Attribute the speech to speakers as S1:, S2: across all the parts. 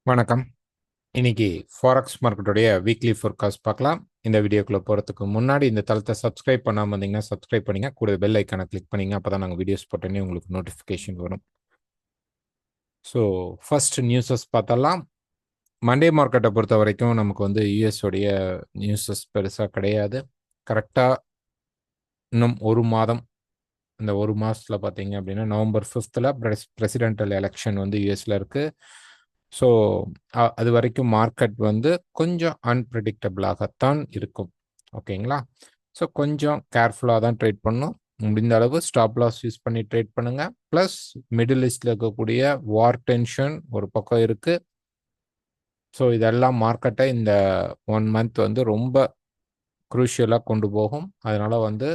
S1: வணக்கம். இன்னைக்கு forex மார்க்கெட்டுடைய weekly forecast பார்க்கலாம். இந்த வீடியோக்குள்ள போறதுக்கு முன்னாடி இந்த தளத்தை சப்ஸ்கிரைப் பண்ணாம இருந்தீங்கன்னா சப்ஸ்கிரைப் பண்ணுங்க. கூட பெல் ஐக்கானை கிளிக் பண்ணீங்க. அப்பதான் நாங்கள் வீடியோஸ் போட்டோன்னே உங்களுக்கு நோட்டிஃபிகேஷன் வரும். ஸோ ஃபர்ஸ்ட் நியூஸஸ் பார்த்தலாம். மண்டே மார்க்கெட்டை பொறுத்த வரைக்கும் நமக்கு வந்து யூஎஸ் உடைய நியூஸஸ் பெருசாக கிடையாது. கரெக்டாக இன்னும் ஒரு மாதம், இந்த ஒரு மாதத்தில் பார்த்தீங்க அப்படின்னா நவம்பர் 5th பிரசிடென்டல் எலெக்ஷன் வந்து யூஎஸ்ல இருக்கு. ஸோ அது வரைக்கும் மார்க்கெட் வந்து கொஞ்சம் அன்பிரடிக்டபிளாகத்தான் இருக்கும். ஓகேங்களா? ஸோ கொஞ்சம் கேர்ஃபுல்லாக தான் ட்ரேட் பண்ணணும். முடிந்த அளவு ஸ்டாப் லாஸ் யூஸ் பண்ணி ட்ரேட் பண்ணுங்க. ப்ளஸ் மிடில் ஈஸ்டில் இருக்கக்கூடிய வார் டென்ஷன் ஒரு பக்கம் இருக்கு. ஸோ இதெல்லாம் மார்க்கெட்டை இந்த 1 மந்த் வந்து ரொம்ப குரூஷியலாக கொண்டு போகும். அதனால வந்து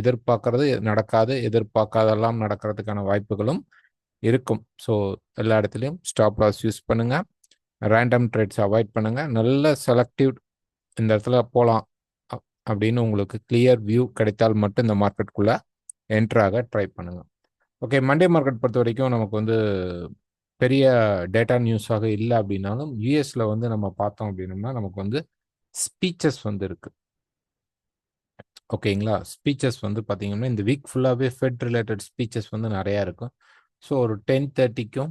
S1: எதிர்பார்க்கறது நடக்காது, எதிர்பார்க்காதெல்லாம் நடக்கிறதுக்கான வாய்ப்புகளும் இருக்கும். ஸோ எல்லா இடத்துலையும் ஸ்டாப் லாஸ் யூஸ் பண்ணுங்க. ரேண்டம் ட்ரேட்ஸ் அவாய்ட் பண்ணுங்க. நல்ல செலக்டிவ் இந்த இடத்துல போகலாம் அப்படின்னு உங்களுக்கு கிளியர் வியூ கிடைத்தால் மட்டும் இந்த மார்க்கெட்டுக்குள்ள என்ட்ராக ட்ரை பண்ணுங்க. ஓகே, மண்டே மார்க்கெட் பொறுத்த வரைக்கும் நமக்கு வந்து பெரிய டேட்டா நியூஸாக இல்லை அப்படின்னாலும் யூஎஸ்ல வந்து நம்ம பார்த்தோம் அப்படின்னோம்னா நமக்கு வந்து ஸ்பீச்சஸ் வந்து இருக்கு. ஓகேங்களா? ஸ்பீச்சஸ் வந்து பார்த்தீங்கன்னா இந்த வீக் ஃபுல்லாகவே ஃபெட் ரிலேட்டட் ஸ்பீச்சஸ் வந்து நிறையா இருக்கும். ஸோ ஒரு 10:30க்கும்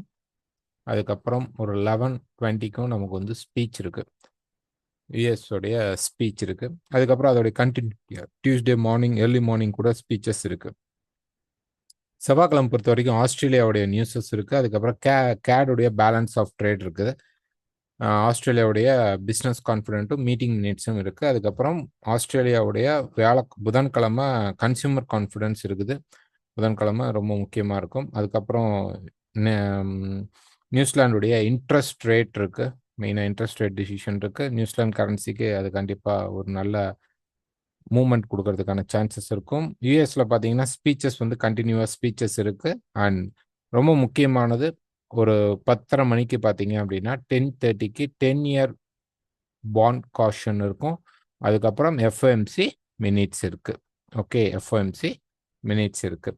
S1: அதுக்கப்புறம் ஒரு 11:20க்கும் நமக்கு வந்து ஸ்பீச் இருக்கு. யூஎஸ் உடைய ஸ்பீச் இருக்கு. அதுக்கப்புறம் அதோடைய continue Tuesday morning early morning கூட ஸ்பீச்சஸ் இருக்கு. செவ்வாய்க்கிழமை பொறுத்த வரைக்கும் ஆஸ்திரேலியாவுடைய நியூஸஸ் இருக்கு. அதுக்கப்புறம் கேடுடைய பேலன்ஸ் ஆஃப் ட்ரேட் இருக்குது. ஆஸ்திரேலியாவுடைய பிஸ்னஸ் கான்ஃபிடென்ட்டும் மீட்டிங் மினிட்ஸும் இருக்கு. அதுக்கப்புறம் ஆஸ்திரேலியாவுடைய புதன்கிழமை கன்சியூமர் கான்ஃபிடன்ஸ் இருக்குது. புதன்கிழமை ரொம்ப முக்கியமாக இருக்கும். அதுக்கப்புறம் நியூசிலாண்டுடைய இன்ட்ரெஸ்ட் ரேட் இருக்கு. மெயினாக இன்ட்ரெஸ்ட் ரேட் டிசிஷன் இருக்கு. நியூசிலாந்து கரன்சிக்கு அது கண்டிப்பாக ஒரு நல்ல மூவ்மெண்ட் கொடுக்கறதுக்கான சான்சஸ் இருக்கும். யூஎஸ்ல பார்த்தீங்கன்னா ஸ்பீச்சஸ் வந்து கண்டினியூவஸ் ஸ்பீச்சஸ் இருக்கு. அண்ட் ரொம்ப முக்கியமானது ஒரு 10:30 மணிக்கு பார்த்தீங்க அப்படின்னா 10:30க்கு 10-year பாண்ட் காஷன் இருக்கும். அதுக்கப்புறம் எஃப்ஓஎம்சி மினிட்ஸ் இருக்கு. ஓகே, எஃப்ஓஎம்சி மினிட்ஸ் இருக்கு.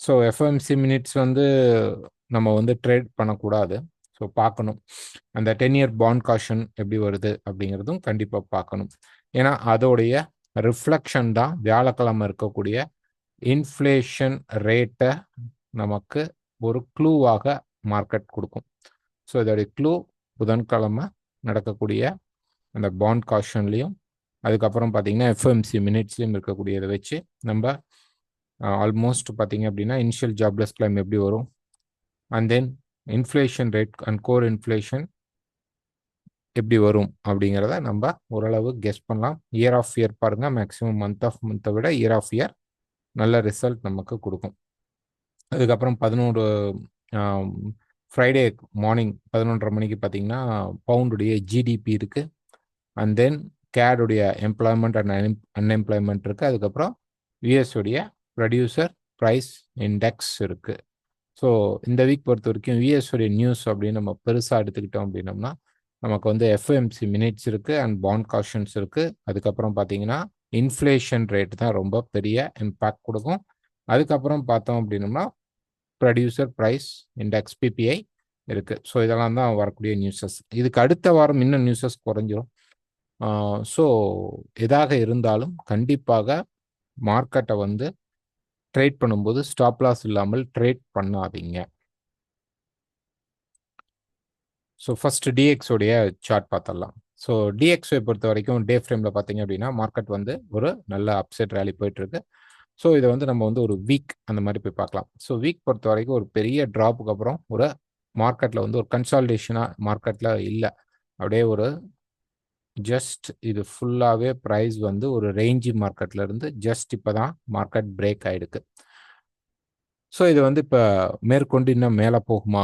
S1: ஸோ எஃப்ஓஎம்சி மினிட்ஸ் வந்து நம்ம வந்து ட்ரேட் பண்ணக்கூடாது. ஸோ பார்க்கணும் அந்த 10-year பாண்ட் காஷன் எப்படி வருது அப்படிங்கிறதும் கண்டிப்பாக பார்க்கணும். ஏன்னா அதோடைய ரிஃப்ளெக்ஷன் தான் வியாழக்கிழமை இருக்கக்கூடிய இன்ஃப்ளேஷன் ரேட்டை நமக்கு ஒரு க்ளூவாக மார்க்கெட் கொடுக்கும். ஸோ இதோடைய க்ளூ புதன்கிழமை நடக்கக்கூடிய அந்த பாண்ட் காஷன்லையும் அதுக்கப்புறம் பார்த்தீங்கன்னா எஃப்எம்சி மினிட்ஸ்லையும் இருக்கக்கூடியதை வச்சு நம்ம ஆல்மோஸ்ட் பார்த்தீங்க அப்படின்னா இனிஷியல் ஜாப்லெஸ் கிளைம் எப்படி வரும், and then inflation rate and core inflation எப்படி வரும் அப்படிங்கிறத நம்ம ஓரளவு கெஸ் பண்ணலாம். இயர் ஆஃப் இயர் பாருங்க, மேக்ஸிமம் மந்த் ஆஃப் மந்த்தை விட இயர் ஆஃப் இயர் நல்ல ரிசல்ட் நமக்கு கொடுக்கும். அதுக்கப்புறம் 11 ஃப்ரைடே மார்னிங் 11:30 மணிக்கு பார்த்தீங்கன்னா பவுண்டுடைய ஜிடிபி இருக்கு. அண்ட் தென் கேடுடைய எம்ப்ளாய்மெண்ட் அண்ட் அன்எம்ப்ளாய்மெண்ட் இருக்கு. அதுக்கப்புறம் யூஎஸ் உடைய ப்ரொடியூசர் ப்ரைஸ் இண்டெக்ஸ் இருக்கு. ஸோ இந்த வீக் பொறுத்த வரைக்கும் யூஎஸ் உடைய நியூஸ் அப்படின்னு நம்ம பெருசாக எடுத்துக்கிட்டோம் அப்படின்னோம்னா நமக்கு வந்து எஃப்ஓஎம்சி மினிட்ஸ் இருக்கு அண்ட் பாண்ட் காஷன்ஸ் இருக்கு. அதுக்கப்புறம் பார்த்தீங்கன்னா இன்ஃப்ளேஷன் ரேட் தான் ரொம்ப பெரிய இம்பேக்ட் கொடுக்கும். அதுக்கப்புறம் பார்த்தோம் அப்படின்னோம்னா ப்ரொடியூசர் ப்ரைஸ் இண்டெக்ஸ் பிபிஐ இருக்கு. ஸோ இதெல்லாம் தான் வரக்கூடிய நியூஸஸ். இதுக்கு அடுத்த வாரம் இன்னும் நியூஸஸ் குறைஞ்சிரும். ஸோ எதாக இருந்தாலும் கண்டிப்பாக மார்க்கெட்டை வந்து ட்ரேட் பண்ணும்போது ஸ்டாப் லாஸ் இல்லாமல் ட்ரேட் பண்ணாதீங்க. ஸோ ஃபர்ஸ்ட் டிஎக்ஸ் உடைய சார்ட் பார்த்துடலாம். ஸோ டிஎக்ஸை பொறுத்த வரைக்கும் டே ஃப்ரேமில் பார்த்தீங்க அப்படின்னா மார்க்கெட் வந்து ஒரு நல்ல அப்செட் ரேலி போயிட்டு இருக்கு. ஸோ இதை வந்து நம்ம வந்து ஒரு வீக் அந்த மாதிரி போய் பார்க்கலாம். ஸோ வீக் பொறுத்த வரைக்கும் ஒரு பெரிய ட்ராப்புக்கு அப்புறம் ஒரு மார்க்கெட்டில் வந்து ஒரு கன்சால்டேஷனாக மார்க்கெட்டில் இல்லை. அப்படியே ஒரு ஜஸ்ட் இது ஃபுல்லாகவே ப்ரைஸ் வந்து ஒரு ரேஞ்சி மார்க்கெட்ல இருந்து ஜஸ்ட் இப்போ தான் மார்க்கெட் பிரேக் ஆகிடுக்கு. ஸோ இது வந்து இப்போ மேற்கொண்டு இன்னும் மேலே போகுமா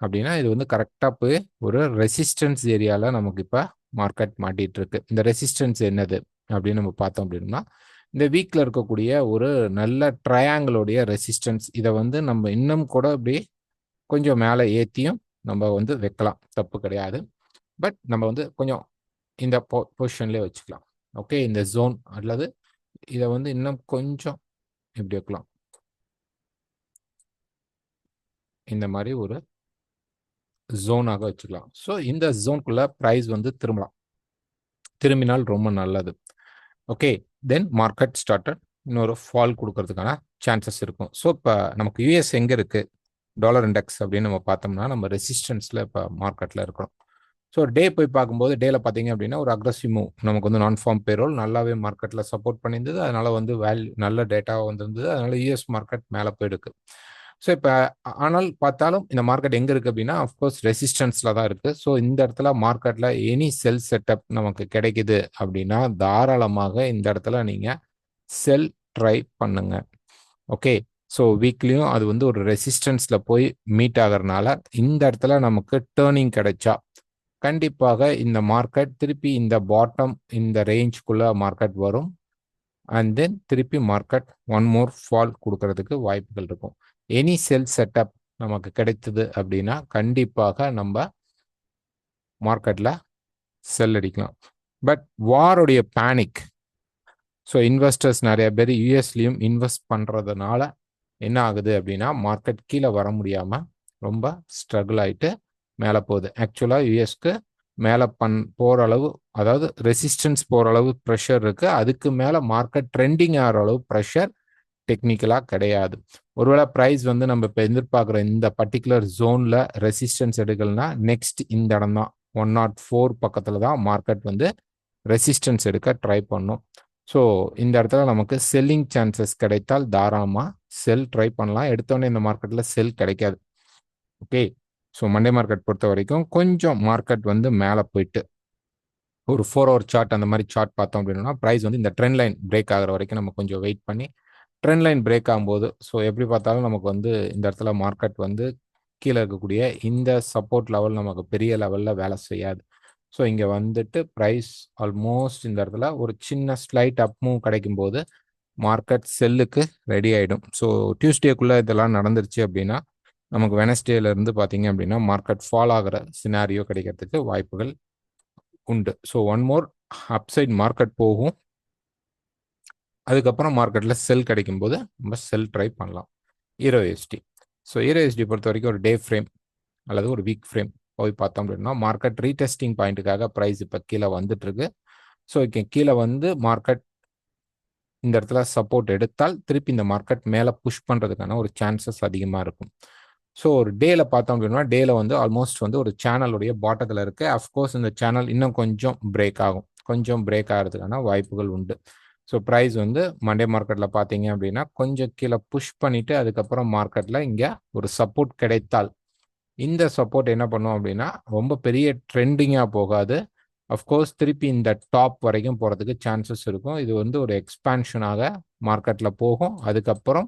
S1: அப்படின்னா இது வந்து கரெக்டாக போய் ஒரு ரெசிஸ்டன்ஸ் ஏரியாவில் நமக்கு இப்போ மார்க்கெட் மாட்டிகிட்டு இருக்கு. இந்த ரெசிஸ்டன்ஸ் என்னது அப்படின்னு நம்ம பார்த்தோம் அப்படின்னா இந்த வீக்கில் இருக்கக்கூடிய ஒரு நல்ல ட்ரையாங்கிளோடைய ரெசிஸ்டன்ஸ். இதை வந்து நம்ம இன்னும் கூட அப்படி கொஞ்சம் மேலே ஏற்றியும் நம்ம வந்து வைக்கலாம், தப்பு கிடையாது. பட் நம்ம வந்து கொஞ்சம் இந்த பொசிஷன்லேயே வச்சுக்கலாம். ஓகே, இந்த ஜோன் அல்லது இதை வந்து இன்னும் கொஞ்சம் இப்படி வைக்கலாம். இந்த மாதிரி ஒரு ஜோனாக வச்சுக்கலாம். ஸோ இந்த ஜோனுக்குள்ள பிரைஸ் வந்து திரும்பினால் ரொம்ப நல்லது. ஓகே, தென் மார்க்கெட் ஸ்டார்டட் இன்னொரு ஃபால் கொடுக்கறதுக்கான சான்சஸ் இருக்கும். ஸோ இப்போ நமக்கு யூஎஸ் எங்கே இருக்கு டாலர் இண்டெக்ஸ் அப்படின்னு நம்ம பார்த்தோம்னா நம்ம ரெசிஸ்டன்ஸில் இப்போ மார்க்கெட்டில் இருக்கிறோம். ஸோ டே போய் பார்க்கும்போது டேல பார்த்தீங்க அப்படின்னா ஒரு அக்ரஸிவ் மூவ் நமக்கு வந்து நான் ஃபார்ம் பேரோல் நல்லாவே மார்க்கெட்டில் சப்போர்ட் பண்ணியிருந்தது. அதனால வந்து நல்ல டேட்டாவாக வந்திருந்தது. அதனால யூஎஸ் மார்க்கெட் மேலே போயிருக்கு. ஸோ இப்போ ஆனால் பார்த்தாலும் இந்த மார்க்கெட் எங்கே இருக்குது அப்படின்னா அஃப்கோர்ஸ் ரெசிஸ்டன்ஸில் தான் இருக்குது. ஸோ இந்த இடத்துல மார்க்கெட்டில் எனி செல் செட்டப் நமக்கு கிடைக்குது அப்படின்னா தாராளமாக இந்த இடத்துல நீங்கள் செல் ட்ரை பண்ணுங்க. ஓகே, ஸோ வீக்லியும் அது வந்து ஒரு ரெசிஸ்டன்ஸில் போய் மீட் ஆகிறதுனால இந்த இடத்துல நமக்கு டேர்னிங் கிடைச்சா கண்டிப்பாக இந்த மார்க்கெட் திருப்பி இந்த பாட்டம் இந்த ரேஞ்சுக்குள்ள மார்க்கெட் வரும். அண்ட் தென் திருப்பி மார்க்கெட் ஒன் மோர் ஃபால் கொடுக்கறதுக்கு வாய்ப்புகள் இருக்கும். எனி செல் செட்டப் நமக்கு கிடைத்தது அப்படின்னா கண்டிப்பாக நம்ம மார்க்கெட்ல செல் அடிக்கலாம். பட் வாருடைய பேனிக், ஸோ இன்வெஸ்டர்ஸ் நிறைய பேர் யூஎஸ்லையும் இன்வெஸ்ட் பண்ணுறதுனால என்ன ஆகுது அப்படின்னா மார்க்கெட் கீழே வர முடியாமல் ரொம்ப ஸ்ட்ரகிள் ஆகிட்டு மேலே போகுது. ஆக்சுவலாக யூஎஸ்க்கு மேலே போகிற அளவு, அதாவது ரெசிஸ்டன்ஸ் போகிற அளவு ப்ரெஷர் இருக்குது. அதுக்கு மேலே மார்க்கெட் ட்ரெண்டிங் ஆகிற அளவு ப்ரெஷர் டெக்னிக்கலாக கிடையாது. ஒருவேளை ப்ரைஸ் வந்து நம்ம இப்போ எதிர்பார்க்குற இந்த பர்டிகுலர் ஜோனில் ரெசிஸ்டன்ஸ் எடுக்கலனா நெக்ஸ்ட் இந்த இடம் தான் 104 பக்கத்தில் தான் மார்க்கெட் வந்து ரெசிஸ்டன்ஸ் எடுக்க ட்ரை பண்ணும். ஸோ இந்த இடத்துல நமக்கு செல்லிங் சான்சஸ் கிடைத்தால் தாராளமாக செல் ட்ரை பண்ணலாம். எடுத்தோடனே இந்த மார்க்கெட்டில் செல் கிடைக்காது. ஓகே, ஸோ மண்டே மார்க்கெட் பொறுத்த வரைக்கும் கொஞ்சம் மார்க்கெட் வந்து மேலே போயிட்டு ஒரு 4 ஹவர் சார்ட் அந்த மாதிரி சார்ட் பார்த்தோம் அப்படின்னா ப்ரைஸ் வந்து இந்த ட்ரெண்ட் லைன் பிரேக் ஆகிற வரைக்கும் நம்ம கொஞ்சம் வெயிட் பண்ணி ட்ரெண்ட் லைன் பிரேக் ஆகும்போது ஸோ எப்படி பார்த்தாலும் நமக்கு வந்து இந்த இடத்துல மார்க்கெட் வந்து கீழே இருக்கக்கூடிய இந்த சப்போர்ட் லெவல் நமக்கு பெரிய லெவலில் வேலை செய்யாது. ஸோ இங்கே வந்துட்டு ப்ரைஸ் ஆல்மோஸ்ட் இந்த இடத்துல ஒரு சின்ன ஸ்லைட் அப் மூவ் கிடைக்கும் போது மார்க்கெட் செல்லுக்கு ரெடி ஆகிடும். ஸோ டியூஸ்டேக்குள்ளே இதெல்லாம் நடந்துருச்சு அப்படின்னா நமக்கு வெனஸ்டேலேருந்து பார்த்தீங்க அப்படின்னா மார்க்கெட் ஃபால் ஆகிற சினாரியோ கிடைக்கிறதுக்கு வாய்ப்புகள் உண்டு. So one more upside market போகும். அதுக்கப்புறம் மார்க்கெட்டில் செல் கிடைக்கும் போது நம்ம செல் ட்ரை பண்ணலாம். ஈரோஎஸ்டி, ஸோ ஈரோஎஸ்டி பொறுத்த வரைக்கும் ஒரு டே ஃப்ரேம் அல்லது ஒரு வீக் ஃப்ரேம் போய் பார்த்தோம் அப்படின்னா மார்க்கெட் ரீடெஸ்டிங் பாயிண்ட்டுக்காக ப்ரைஸ் இப்போ கீழே வந்துட்டு இருக்கு. ஸோ கீழே வந்து மார்க்கெட் இந்த இடத்துல சப்போர்ட் எடுத்தால் திருப்பி இந்த மார்க்கெட் மேலே புஷ் பண்ணுறதுக்கான ஒரு சான்சஸ் அதிகமாக இருக்கும். ஸோ ஒரு டேல பார்த்தோம் அப்படின்னா டேல வந்து ஆல்மோஸ்ட் வந்து ஒரு சேனலுடைய பாட்டத்தில் இருக்கு. அஃப்கோர்ஸ் இந்த சேனல் இன்னும் கொஞ்சம் பிரேக் ஆகும், கொஞ்சம் பிரேக் ஆகிறதுக்கான வாய்ப்புகள் உண்டு. ஸோ ப்ரைஸ் வந்து மண்டே மார்க்கெட்டில் பார்த்தீங்க அப்படின்னா கொஞ்சம் கீழே புஷ் பண்ணிட்டு அதுக்கப்புறம் மார்க்கெட்டில் இங்கே ஒரு சப்போர்ட் கிடைத்தால் இந்த சப்போர்ட் என்ன பண்ணும் அப்படின்னா ரொம்ப பெரிய ட்ரெண்டிங்காக போகாது. அஃப்கோர்ஸ் திருப்பி இந்த டாப் வரைக்கும் போகிறதுக்கு சான்சஸ் இருக்கும். இது வந்து ஒரு எக்ஸ்பான்ஷனாக மார்க்கெட்டில் போகும். அதுக்கப்புறம்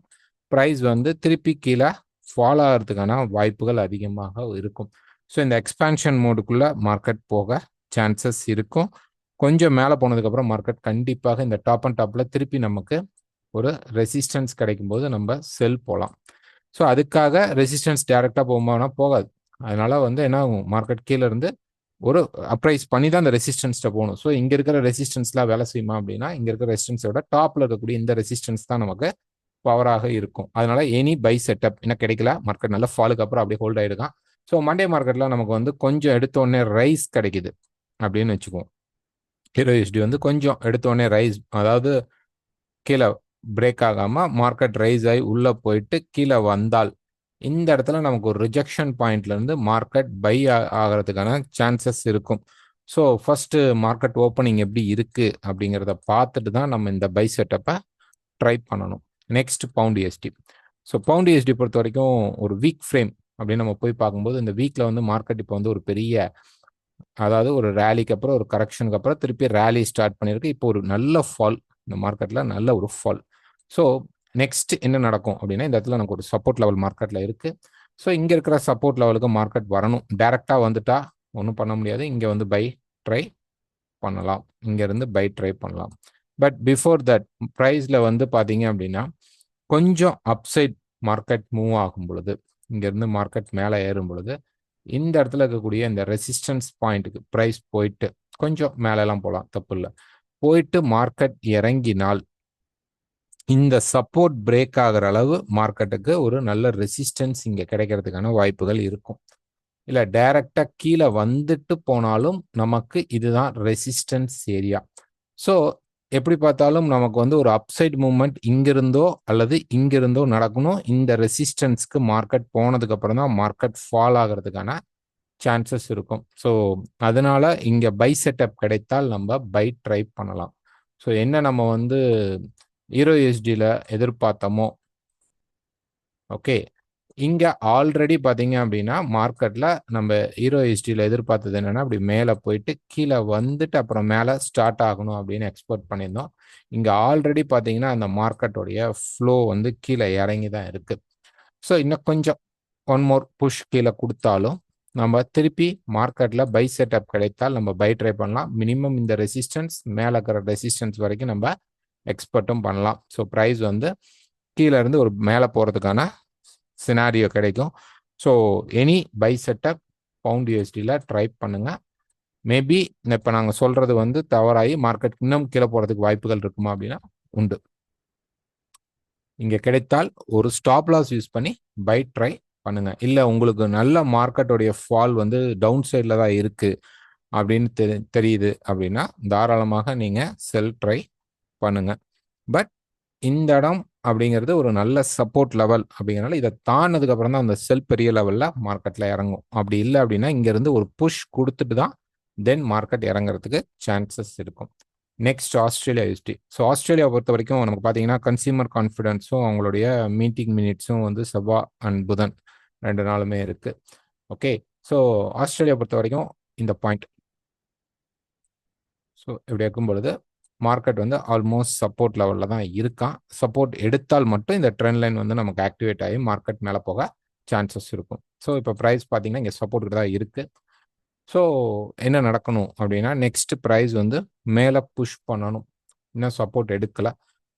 S1: ப்ரைஸ் வந்து திருப்பி கீழே ஃபாலோ ஆகிறதுக்கான வாய்ப்புகள் அதிகமாக இருக்கும். ஸோ இந்த எக்ஸ்பான்ஷன் மோடுக்குள்ளே மார்க்கெட் போக சான்சஸ் இருக்கும். கொஞ்சம் மேலே போனதுக்கப்புறம் மார்க்கெட் கண்டிப்பாக இந்த டாப் அண்ட் டாப்பில் திருப்பி நமக்கு ஒரு ரெசிஸ்டன்ஸ் கிடைக்கும் போது நம்ம செல் போகலாம். ஸோ அதுக்காக ரெசிஸ்டன்ஸ் டைரெக்டாக போகும்போதுனா போகாது. அதனால வந்து என்ன ஆகும், மார்க்கெட் கீழே இருந்து ஒரு அப்ரைஸ் பண்ணி தான் அந்த ரெசிஸ்டன்ஸ்ட்டை போகணும். ஸோ இங்கே இருக்கிற ரெசிஸ்டன்ஸ்லாம் வேலை செய்யுமா அப்படின்னா இங்கே இருக்கிற ரெசிஸ்டன்ஸை விட டாப்பில் இருக்கக்கூடிய இந்த ரெசிஸ்டன்ஸ் தான் நமக்கு பவராக இருக்கும். அதனால எனி பை செட்டப் என்ன கிடைக்கல, மார்க்கெட் நல்ல ஃபாலுக்கு அப்புறம் அப்படியே ஹோல்ட் ஆகிடுதான். ஸோ மண்டே மார்க்கெட்டில் நமக்கு வந்து கொஞ்சம் எடுத்தோடனே ரைஸ் கிடைக்குது அப்படின்னு வச்சுக்குவோம். ஈரோஎஸ்டி வந்து கொஞ்சம் எடுத்தோடனே ரைஸ், அதாவது கீழே பிரேக் ஆகாமல் மார்க்கெட் ரைஸ் ஆகி உள்ளே போயிட்டு கீழே வந்தால் இந்த இடத்துல நமக்கு ஒரு ரிஜெக்ஷன் பாயிண்ட்லேருந்து மார்க்கெட் பை ஆகிறதுக்கான சான்சஸ் இருக்கும். ஸோ ஃபஸ்ட்டு மார்க்கெட் ஓப்பனிங் எப்படி இருக்குது அப்படிங்கிறத பார்த்துட்டு தான் நம்ம இந்த பை செட்டப்பை ட்ரை பண்ணணும். Next pound USD. So pound USD பொறுத்த வரைக்கும் ஒரு வீக் ஃப்ரேம் அப்படின்னு நம்ம போய் பார்க்கும்போது இந்த வீக்கில் வந்து மார்க்கெட் இப்போ வந்து ஒரு பெரிய, அதாவது ஒரு ரேலிக்கு அப்புறம் ஒரு கரெக்ஷனுக்கு அப்புறம் திருப்பி ரேலி ஸ்டார்ட் பண்ணியிருக்கு. இப்போ ஒரு நல்ல ஃபால், இந்த மார்க்கெட்டில் நல்ல ஒரு ஃபால். ஸோ நெக்ஸ்ட் என்ன நடக்கும் அப்படின்னா இந்த இடத்துல நமக்கு ஒரு சப்போர்ட் லெவல் மார்க்கெட்டில் இருக்குது. ஸோ இங்கே இருக்கிற சப்போர்ட் லெவலுக்கு மார்க்கெட் வரணும். டைரெக்டாக வந்துட்டா ஒன்றும் பண்ண முடியாது. இங்கே வந்து பை ட்ரை பண்ணலாம், இங்கேருந்து பை ட்ரை பண்ணலாம். பட் பிஃபோர் தட் ப்ரைஸில் வந்து பார்த்தீங்க அப்படின்னா கொஞ்சம் அப்சைட் மார்க்கெட் மூவ் ஆகும் பொழுது, இங்கேருந்து மார்க்கெட் மேலே ஏறும் பொழுது இந்த இடத்துல இருக்கக்கூடிய இந்த ரெசிஸ்டன்ஸ் பாயிண்ட்டுக்கு ப்ரைஸ் போயிட்டு கொஞ்சம் மேலெல்லாம் போகலாம், தப்பு இல்லை. போயிட்டு மார்க்கெட் இறங்கினால் இந்த சப்போர்ட் பிரேக் ஆகிற அளவு மார்க்கெட்டுக்கு ஒரு நல்ல ரெசிஸ்டன்ஸ் இங்கே கிடைக்கிறதுக்கான வாய்ப்புகள் இருக்கும். இல்ல டைரக்ட்டா கீழ வந்துட்டு போனாலும் நமக்கு இதுதான் ரெசிஸ்டன்ஸ் ஏரியா. ஸோ எப்படி பார்த்தாலும் நமக்கு வந்து ஒரு அப்சைட் மூவ்மெண்ட் இங்கிருந்தோ அல்லது இங்கிருந்தோ நடக்கணும். இந்த ரெசிஸ்டன்ஸ்க்கு மார்க்கெட் போனதுக்கு அப்புறம் தான் மார்க்கெட் ஃபால் ஆகுறதுக்கான சான்சஸ் இருக்கும். ஸோ அதனால இங்க பை செட்டப் கிடைத்தால் நம்ம பை ட்ரை பண்ணலாம். ஸோ என்ன நம்ம வந்து ஈரோ யூஎஸ்டில எதிர்பார்த்தோமோ, ஓகே. இங்க ஆல்ரெடி பார்த்தீங்க அப்படின்னா, மார்க்கெட்ல நம்ம ஈரோ யூஎஸ்டில எதிர்பார்த்தது என்னன்னா, அப்படி மேல போயிட்டு கீழ வந்துட்டு அப்புறம் மேல ஸ்டார்ட் ஆகணும் அப்படின்னு எக்ஸ்பெக்ட் பண்ணியிருந்தோம். இங்க ஆல்ரெடி பார்த்தீங்கன்னா, அந்த மார்க்கெட்டோடைய ஃப்ளோ வந்து கீழ இறங்கி தான் இருக்கு. ஸோ இன்னும் கொஞ்சம் ஒன் மோர் புஷ் கீழ குடுத்தாலும், நம்ம திருப்பி மார்க்கெட்ல பை செட்டப் கிடைத்தால் நம்ம பை ட்ரை பண்ணலாம். மினிமம் இந்த ரெசிஸ்டன்ஸ் மேல இருக்கிற ரெசிஸ்டன்ஸ் வரைக்கும் நம்ம எக்ஸ்பெக்ட்டும் பண்ணலாம். ஸோ பிரைஸ் வந்து கீழ இருந்து ஒரு மேல போறதுக்கான சினாரியோ கிடைக்கும். So any buy setup pound யூஎஸ்டில ட்ரை பண்ணுங்க. மேபி இப்ப நாங்க சொல்றது வந்து தவறாகி மார்க்கெட் இன்னும் கீழ போறதுக்கு வாய்ப்புகள் இருக்குமா அப்படின்னா உண்டு. இங்க கிடைத்தால் ஒரு ஸ்டாப் லாஸ் யூஸ் பண்ணி பை ட்ரை பண்ணுங்க. இல்ல உங்களுக்கு நல்ல மார்க்கெட்டோடைய ஃபால் வந்து டவுன் சைட்ல தான் இருக்கு அப்படின்னு தெரியுது அப்படின்னா தாராளமாக நீங்க செல் ட்ரை பண்ணுங்க. பட் இந்த இடம் அப்படிங்கிறது ஒரு நல்ல சப்போர்ட் லெவல் அப்படிங்கிறனால இதை தாண்டதுக்கு அப்புறம் தான் அந்த செல் பெரிய லெவல்ல மார்க்கெட்ல இறங்கும். அப்படி இல்லை அப்படின்னா இங்க இருந்து ஒரு புஷ் கொடுத்துட்டு தான் தென் மார்க்கெட் இறங்குறதுக்கு சான்சஸ் இருக்கும். Next Australia USD. So Australia பொறுத்த வரைக்கும் நமக்கு பார்த்தீங்கன்னா கன்சியூமர் கான்ஃபிடன்ஸும் அவங்களுடைய மீட்டிங் மினிட்ஸும் வந்து செவ்வாய் அண்ட் புதன் 2 நாளுமே இருக்கு. ஓகே. ஸோ ஆஸ்திரேலியா பொறுத்த வரைக்கும் இந்த பாயிண்ட். ஸோ இப்படி இருக்கும் பொழுது மார்க்கெட் வந்து ஆல்மோஸ்ட் சப்போர்ட் லெவலில் தான் இருக்கான். சப்போர்ட் எடுத்தால் மட்டும் இந்த ட்ரெண்ட் லைன் வந்து நமக்கு ஆக்டிவேட் ஆகி மார்க்கெட் மேலே போக சான்சஸ் இருக்கும். ஸோ இப்போ ப்ரைஸ் பார்த்தீங்கன்னா இங்கே சப்போர்ட் கிட்ட தான் இருக்கு. ஸோ என்ன நடக்கணும் அப்படின்னா நெக்ஸ்ட் ப்ரைஸ் வந்து மேலே புஷ் பண்ணணும். இன்னும் சப்போர்ட் எடுக்கல.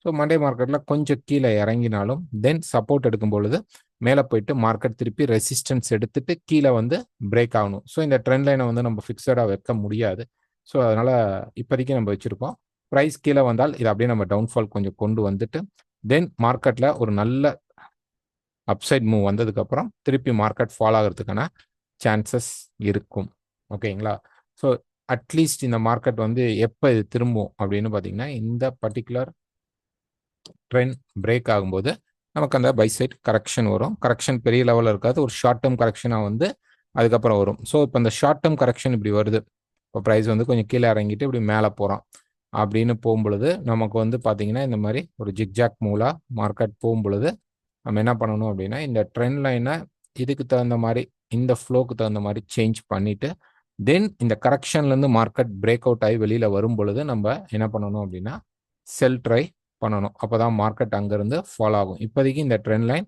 S1: ஸோ மண்டே மார்க்கெட்டில் கொஞ்சம் கீழே இறங்கினாலும் தென் சப்போர்ட் எடுக்கும் பொழுது மேலே போயிட்டு மார்க்கெட் திருப்பி ரெசிஸ்டன்ஸ் எடுத்துட்டு கீழே வந்து பிரேக் ஆகணும். ஸோ இந்த ட்ரெண்ட் லைனை வந்து நம்ம ஃபிக்ஸடாக வைக்க முடியாது. ஸோ அதனால இப்போதைக்கு நம்ம வச்சிருக்கோம். ப்ரைஸ் கீழே வந்தால் இதை அப்படியே நம்ம டவுன்ஃபால் கொஞ்சம் கொண்டு வந்துட்டு தென் மார்க்கெட்டில் ஒரு நல்ல அப்சைட் மூவ் வந்ததுக்கப்புறம் திருப்பி மார்க்கெட் ஃபால் ஆகிறதுக்கான சான்சஸ் இருக்கும். ஓகேங்களா? ஸோ அட்லீஸ்ட் இந்த மார்க்கெட் வந்து எப்போ இது திரும்பும் அப்படின்னு பார்த்தீங்கன்னா இந்த பர்டிகுலர் ட்ரெண்ட் பிரேக் ஆகும்போது நமக்கு அந்த பை சைட் கரெக்ஷன் வரும். கரெக்ஷன் பெரிய லெவலில் இருக்காது. ஒரு ஷார்ட் டேர்ம் கரெக்ஷனாக வந்து அதுக்கப்புறம் வரும். ஸோ இப்போ இந்த ஷார்ட் டேர்ம் கரெக்ஷன் இப்படி வருது. இப்போ ப்ரைஸ் வந்து கொஞ்சம் கீழே இறங்கிட்டு இப்படி மேலே போகிறோம் அப்படின்னு போகும்பொழுது நமக்கு வந்து பார்த்தீங்கன்னா இந்த மாதிரி ஒரு ஜிக்ஜாக் மூலாக மார்க்கெட் போகும்பொழுது நம்ம என்ன பண்ணணும் அப்படின்னா இந்த ட்ரெண்ட் லைனை இதுக்கு தகுந்த மாதிரி இந்த ஃப்ளோக்கு தகுந்த மாதிரி சேஞ்ச் பண்ணிட்டு தென் இந்த கரெக்ஷன்லேருந்து மார்க்கெட் பிரேக் அவுட் ஆகி வெளியில் வரும் பொழுது நம்ம என்ன பண்ணணும் அப்படின்னா செல் ட்ரை பண்ணணும். அப்போ தான் மார்க்கெட் அங்கேருந்து ஃபாலோ ஆகும். இப்போதைக்கு இந்த ட்ரெண்ட் லைன்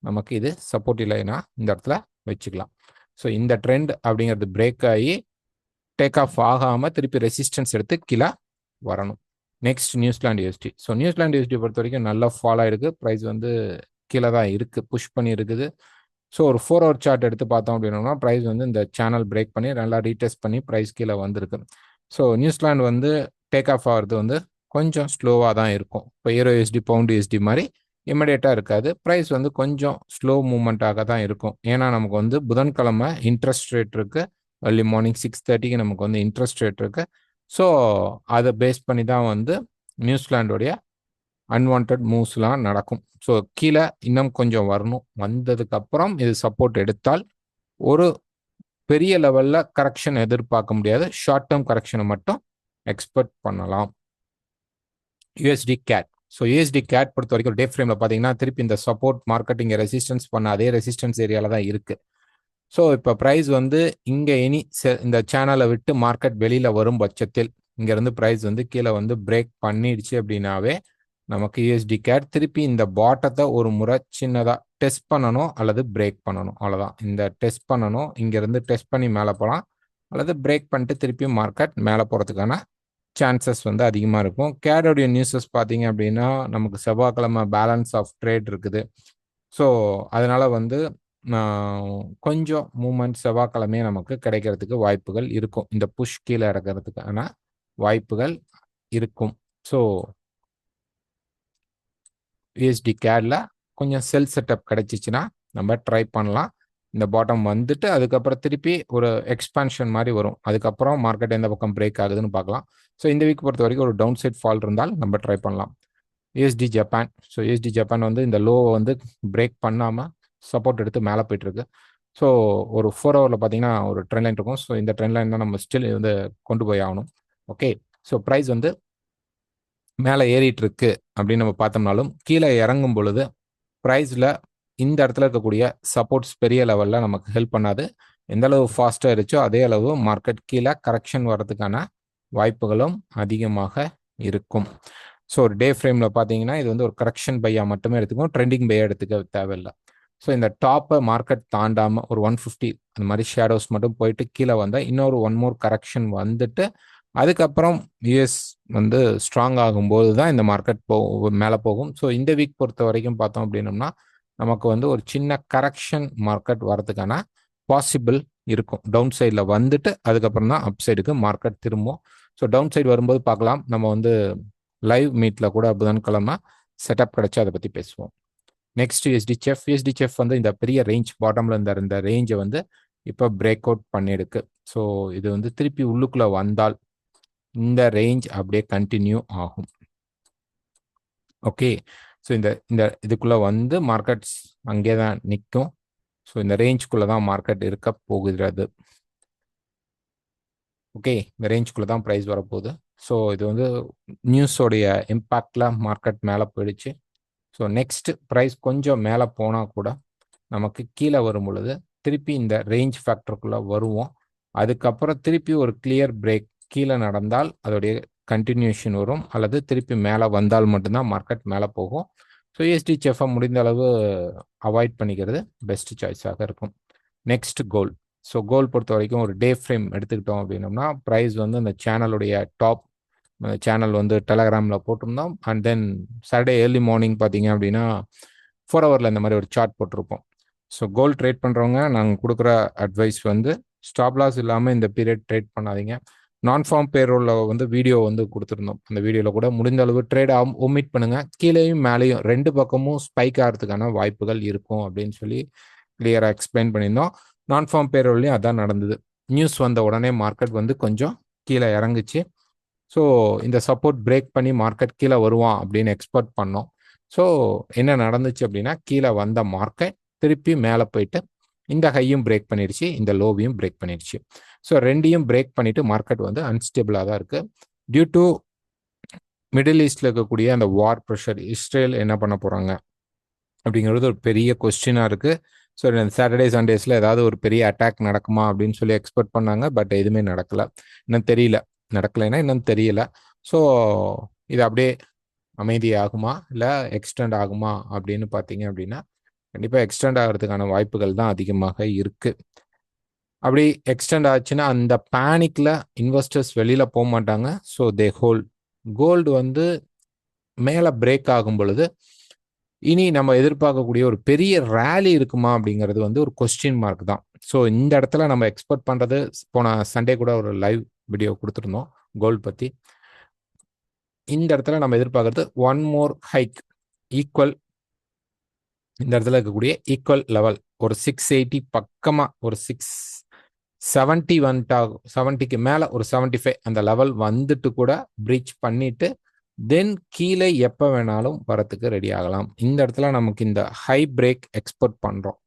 S1: நமக்கு இது சப்போர்ட்டிவ் லைனாக இந்த இடத்துல வச்சுக்கலாம். ஸோ இந்த ட்ரெண்ட் அப்படிங்கிறது பிரேக் ஆகி டேக் ஆஃப் ஆகாமல் திருப்பி ரெசிஸ்டன்ஸ் எடுத்து கீழே வரணும். Next New Zealand USD. So New Zealand USD பொறுத்த வரைக்கும் நல்லா ஃபாலோ ஆயிருக்கு. ப்ரைஸ் வந்து கீழே தான் இருக்குது, புஷ் பண்ணி இருக்குது. ஸோ ஒரு 4 ஹவர் சார்ட் எடுத்து பார்த்தோம் அப்படின்னா ப்ரைஸ் வந்து இந்த சேனல் பிரேக் பண்ணி நல்லா ரீடெஸ்ட் பண்ணி ப்ரைஸ் கீழே வந்திருக்கு. ஸோ நியூசிலாந்து வந்து டேக் ஆஃப் ஆகிறது வந்து கொஞ்சம் ஸ்லோவாக தான் இருக்கும். இப்போ ஈரோ யூஎஸ்டி பவுண்ட் யூஎஸ்டி மாதிரி இமிடியேட்டாக இருக்காது. ப்ரைஸ் வந்து கொஞ்சம் ஸ்லோ மூவ்மெண்ட்டாக தான் இருக்கும். ஏன்னா நமக்கு வந்து புதன்கிழமை இன்ட்ரெஸ்ட் ரேட் இருக்கு. ஏர்லி மார்னிங் 6:30க்கு நமக்கு வந்து இன்ட்ரெஸ்ட் ரேட் இருக்கு. ஸோ அதை பேஸ் பண்ணி தான் வந்து நியூசிலாண்டோடைய அன்வான்ட் மூவ்ஸ்லாம் நடக்கும். ஸோ கீழே இன்னும் கொஞ்சம் வரணும். வந்ததுக்கு அப்புறம் இது சப்போர்ட் எடுத்தால் ஒரு பெரிய லெவல்ல கரெக்ஷன் எதிர்பார்க்க முடியாது. ஷார்ட் டேர்ம் கரெக்ஷனை மட்டும் எக்ஸ்பெக்ட் பண்ணலாம். USD CAD. So USD CAD பொறுத்த வரைக்கும் டே ஃப்ரேமில் பார்த்தீங்கன்னா திருப்பி இந்த சப்போர்ட் மார்க்கெட் இங்கே ரெசிஸ்டன்ஸ் பண்ண அதே ரெசிஸ்டன்ஸ் ஏரியாவில் தான் இருக்கு. ஸோ இப்போ ப்ரைஸ் வந்து இங்கே இனி இந்த சேனலை விட்டு மார்க்கெட் வெளியில் வரும் பட்சத்தில் இங்கேருந்து ப்ரைஸ் வந்து கீழே வந்து பிரேக் பண்ணிடுச்சு அப்படின்னாவே நமக்கு யூஎஸ்டி கேட் திருப்பி இந்த பாட்டத்தை ஒரு முறை சின்னதாக டெஸ்ட் பண்ணணும் அல்லது பிரேக் பண்ணணும். அவ்வளோதான். இந்த டெஸ்ட் பண்ணணும், இங்கேருந்து டெஸ்ட் பண்ணி மேலே போகலாம் அல்லது பிரேக் பண்ணிட்டு திருப்பி மார்க்கெட் மேலே போகிறதுக்கான சான்சஸ் வந்து அதிகமாக இருக்கும். கேடோடைய நியூஸஸ் பார்த்தீங்க அப்படின்னா நமக்கு செவ்வாய்க்கிழமை பேலன்ஸ் ஆஃப் ட்ரேட் இருக்குது. ஸோ அதனால வந்து கொஞ்சம் மூமெண்ட் செவ்வாய்க்கிழமையே நமக்கு கிடைக்கிறதுக்கு வாய்ப்புகள் இருக்கும். இந்த புஷ் கீழே இறக்கிறதுக்கான வாய்ப்புகள் இருக்கும். ஸோ யூஎஸ்டி கேட்ல கொஞ்சம் செல் செட்டப் கிடைச்சிச்சுன்னா நம்ம ட்ரை பண்ணலாம். இந்த பாட்டம் வந்துட்டு அதுக்கப்புறம் திருப்பி ஒரு எக்ஸ்பான்ஷன் மாதிரி வரும். அதுக்கப்புறம் மார்க்கெட் எந்த பக்கம் பிரேக் ஆகுதுன்னு பார்க்கலாம். ஸோ இந்த வீக் பொறுத்த வரைக்கும் ஒரு டவுன் சைட் ஃபால் இருந்தால் நம்ம ட்ரை பண்ணலாம். USD Japan. So USD Japan வந்து இந்த லோவை வந்து பிரேக் பண்ணாமல் சப்போர்ட் எடுத்து மேலே போயிட்டு இருக்கு. ஸோ ஒரு 4 ஹவரில் பார்த்தீங்கன்னா ஒரு ட்ரெண்ட் லைன் இருக்கும். ஸோ இந்த ட்ரெண்ட் லைன் தான் நம்ம ஸ்டில் வந்து கொண்டு போய் ஆகணும். ஓகே, ஸோ ப்ரைஸ் வந்து மேலே ஏறிட்டு இருக்கு அப்படின்னு நம்ம பார்த்தோம்னாலும் கீழே இறங்கும் பொழுது ப்ரைஸில் இந்த இடத்துல இருக்கக்கூடிய சப்போர்ட்ஸ் பெரிய லெவலில் நமக்கு ஹெல்ப் பண்ணாது. எந்த அளவு ஃபாஸ்ட்டாக இருந்துச்சோ அதே அளவு மார்க்கெட் கீழே கரெக்ஷன் வர்றதுக்கான வாய்ப்புகளும் அதிகமாக இருக்கும். ஸோ ஒரு டே ஃப்ரேமில் பார்த்தீங்கன்னா இது வந்து ஒரு கரெக்ஷன் பையாக மட்டுமே எடுத்துக்கும், ட்ரெண்டிங் பையாக எடுத்துக்க தேவையில்லை. ஸோ இந்த டாப்பை மார்க்கெட் தாண்டாமல் ஒரு 150 அந்த மாதிரி ஷேடோஸ் மட்டும் போயிட்டு கீழே வந்தால் இன்னொரு ஒன் மோர் கரெக்ஷன் வந்துட்டு அதுக்கப்புறம் யூஎஸ் வந்து ஸ்ட்ராங் ஆகும்போது தான் இந்த மார்க்கெட் மேலே போகும். ஸோ இந்த வீக் பொறுத்த வரைக்கும் பார்த்தோம் அப்படின்னோம்னா நமக்கு வந்து ஒரு சின்ன கரெக்ஷன் மார்க்கெட் வரதுக்கான பாசிபிள் இருக்கும். டவுன் சைடில் வந்துட்டு அதுக்கப்புறம் தான் அப் சைடுக்கு மார்க்கெட் திரும்பும். ஸோ டவுன் சைடு வரும்போது பார்க்கலாம். நம்ம வந்து லைவ் மீட்டில் கூட புதன்கிழமை செட்டப் கிடைச்சா அதை பற்றி பேசுவோம். நெக்ஸ்ட் யூஎஸ்டிஎஃப் வந்து இந்த பெரிய ரேஞ்ச் பாட்டமில் இந்த ரேஞ்சை வந்து இப்போ பிரேக் அவுட் பண்ணியிருக்கு. ஸோ இது வந்து திருப்பி உள்ளுக்குள்ளே வந்தால் இந்த ரேஞ்ச் அப்படியே கண்டினியூ ஆகும். ஓகே, ஸோ இந்த இதுக்குள்ளே வந்து மார்க்கெட்ஸ் அங்கே தான் நிற்கும். ஸோ இந்த ரேஞ்சுக்குள்ளே தான் மார்க்கெட் இருக்க போகிறது. ஓகே, இந்த ரேஞ்சுக்குள்ளே தான் ப்ரைஸ் வரப்போகுது. ஸோ இது வந்து நியூஸோடைய இம்பேக்டில் மார்க்கெட் மேலே போயிடுச்சு. ஸோ நெக்ஸ்ட் ப்ரைஸ் கொஞ்சம் மேலே போனால் கூட நமக்கு கீழே வரும் பொழுது திருப்பி இந்த ரேஞ்ச் ஃபேக்டருக்குள்ளே வருவோம். அதுக்கப்புறம் திருப்பி ஒரு கிளியர் பிரேக் கீழே நடந்தால் அதோடைய கண்டினியூஷன் வரும், அல்லது திருப்பி மேலே வந்தால் மட்டும்தான் மார்க்கெட் மேலே போகும். ஸோ யூஎஸ்டிஎஃப்ஐ முடிந்த அளவு அவாய்ட் பண்ணிக்கிறது பெஸ்ட் சாய்ஸாக இருக்கும். Next gold. ஸோ கோல்ட் பொறுத்த வரைக்கும் ஒரு டே ஃப்ரேம் எடுத்துக்கிட்டோம் அப்படின்னோம்னா ப்ரைஸ் வந்து அந்த சேனலுடைய டாப் சேனல் வந்து டெலகிராமில் போட்டிருந்தோம். And then Saturday early morning பார்த்தீங்க அப்படின்னா 4 ஹவரில் இந்த மாதிரி ஒரு சார்ட் போட்டிருப்போம். ஸோ கோல்ட் ட்ரேட் பண்ணுறவங்க நாங்கள் கொடுக்குற அட்வைஸ் வந்து ஸ்டாப் லாஸ் இல்லாமல் இந்த பீரியட் ட்ரேட் பண்ணாதீங்க. நான் ஃபார்ம் பேரோலில் வந்து வீடியோ வந்து கொடுத்துருந்தோம். அந்த வீடியோவில் கூட முடிந்த அளவு ட்ரேட் ஒமிட் பண்ணுங்கள். கீழேயும் மேலேயும் ரெண்டு பக்கமும் ஸ்பைக் ஆகிறதுக்கான வாய்ப்புகள் இருக்கும் அப்படின்னு சொல்லி கிளியராக எக்ஸ்பிளைன் பண்ணியிருந்தோம். நான் ஃபார்ம் பேரோல்லையும் அதான் நடந்தது. நியூஸ் வந்த உடனே மார்க்கெட் வந்து கொஞ்சம் கீழே இறங்குச்சு. ஸோ இந்த சப்போர்ட் பிரேக் பண்ணி மார்க்கெட் கீழே வருவான் அப்படின்னு எக்ஸ்பெக்ட் பண்ணோம். ஸோ என்ன நடந்துச்சு அப்படின்னா கீழே வந்த மார்க்கெட் திருப்பி மேலே போயிட்டு இந்த ஹையும் பிரேக் பண்ணிடுச்சு, இந்த லோவையும் பிரேக் பண்ணிடுச்சு. ஸோ ரெண்டையும் பிரேக் பண்ணிட்டு மார்க்கெட் வந்து அன்ஸ்டேபிளாக தான் இருக்கு. டியூ டு மிடில் ஈஸ்டில் இருக்கக்கூடிய அந்த வார் ப்ரெஷர், இஸ்ரேல் என்ன பண்ண போகிறாங்க அப்படிங்கிறது ஒரு பெரிய கொஸ்டினாக இருக்குது. ஸோ சாட்டர்டே சண்டேஸில் ஏதாவது ஒரு பெரிய அட்டாக் நடக்குமா அப்படின்னு சொல்லி எக்ஸ்பெக்ட் பண்ணாங்க. பட் எதுவுமே நடக்கலை. இன்னும் தெரியல, நடக்கலைன்னா இன்னும் தெரியல. ஸோ இது அப்படியே அமைதி ஆகுமா இல்லை எக்ஸ்டெண்ட் ஆகுமா அப்படின்னு பார்த்தீங்க அப்படின்னா கண்டிப்பாக எக்ஸ்டெண்ட் ஆகிறதுக்கான வாய்ப்புகள் தான் அதிகமாக இருக்குது. அப்படி எக்ஸ்டெண்ட் ஆச்சுன்னா அந்த பேனிக்கில் இன்வெஸ்டர்ஸ் வெளியில் போக மாட்டாங்க. So they hold. கோல்டு வந்து மேலே பிரேக் ஆகும் பொழுது இனி நம்ம எதிர்பார்க்கக்கூடிய ஒரு பெரிய ரேலி இருக்குமா அப்படிங்கிறது வந்து ஒரு கொஸ்டின் மார்க் தான். ஸோ இந்த இடத்துல நம்ம எக்ஸ்பெக்ட் பண்ணுறது, போன சண்டே கூட ஒரு லைவ் வீடியோ கொடுத்துருந்தோம் கோல்டு பற்றி. இந்த இடத்துல நம்ம எதிர்பார்க்கறது ஒன் மோர் ஹைக் ஈக்குவல், இந்த இடத்துல இருக்கக்கூடிய ஈக்குவல் லெவல் ஒரு 680 பக்கமாக ஒரு 670 வந்துட்டாகும். 70க்கு மேலே ஒரு 75 அந்த லெவல் வந்துட்டு கூட பிரீச் பண்ணிட்டு தென் கீழே எப்போ வேணாலும் வரத்துக்கு ரெடி ஆகலாம். இந்த இடத்துல நமக்கு இந்த ஹை பிரேக் எக்ஸ்பெக்ட் பண்ணுறோம்.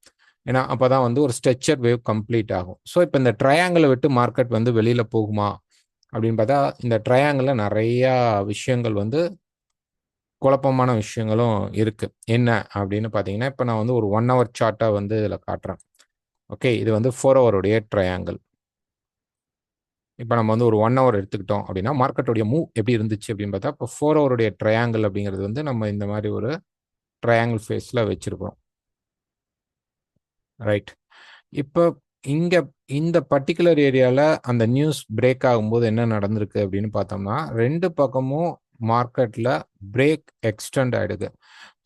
S1: ஏன்னா அப்போ தான் வந்து ஒரு ஸ்ட்ரெச்சர் வேவ் கம்ப்ளீட் ஆகும். ஸோ இப்போ இந்த ட்ரையாங்கிளை விட்டு மார்க்கெட் வந்து வெளியில் போகுமா அப்படின்னு பார்த்தா இந்த ட்ரையாங்கிளில் நிறையா விஷயங்கள் வந்து குழப்பமான விஷயங்களும் இருக்குது. என்ன அப்படின்னு பார்த்தீங்கன்னா இப்போ நான் வந்து ஒரு 1 ஹவர் சார்ட்டை வந்து இதில் காட்டுறேன். ஓகே, இது வந்து 4 ஹவருடைய ட்ரையாங்கிள். இப்போ நம்ம வந்து ஒரு 1 ஹவர் எடுத்துக்கிட்டோம் அப்படின்னா மார்க்கெட்டுடைய மூவ் எப்படி இருந்துச்சு அப்படின்னு பார்த்தா இப்போ 4 ஹவருடைய ட்ரையாங்கிள் அப்படிங்கிறது வந்து நம்ம இந்த மாதிரி ஒரு ட்ரையாங்கிள் ஃபேஸில் வச்சுருக்கோம். ரைட். இப்போ இங்கே இந்த பர்டிகுலர் ஏரியாவில் அந்த நியூஸ் பிரேக் ஆகும்போது என்ன நடந்திருக்கு அப்படின்னு பார்த்தோம்னா ரெண்டு பக்கமும் மார்க்கெட்டில் பிரேக் எக்ஸ்டெண்ட் ஆகிடுது.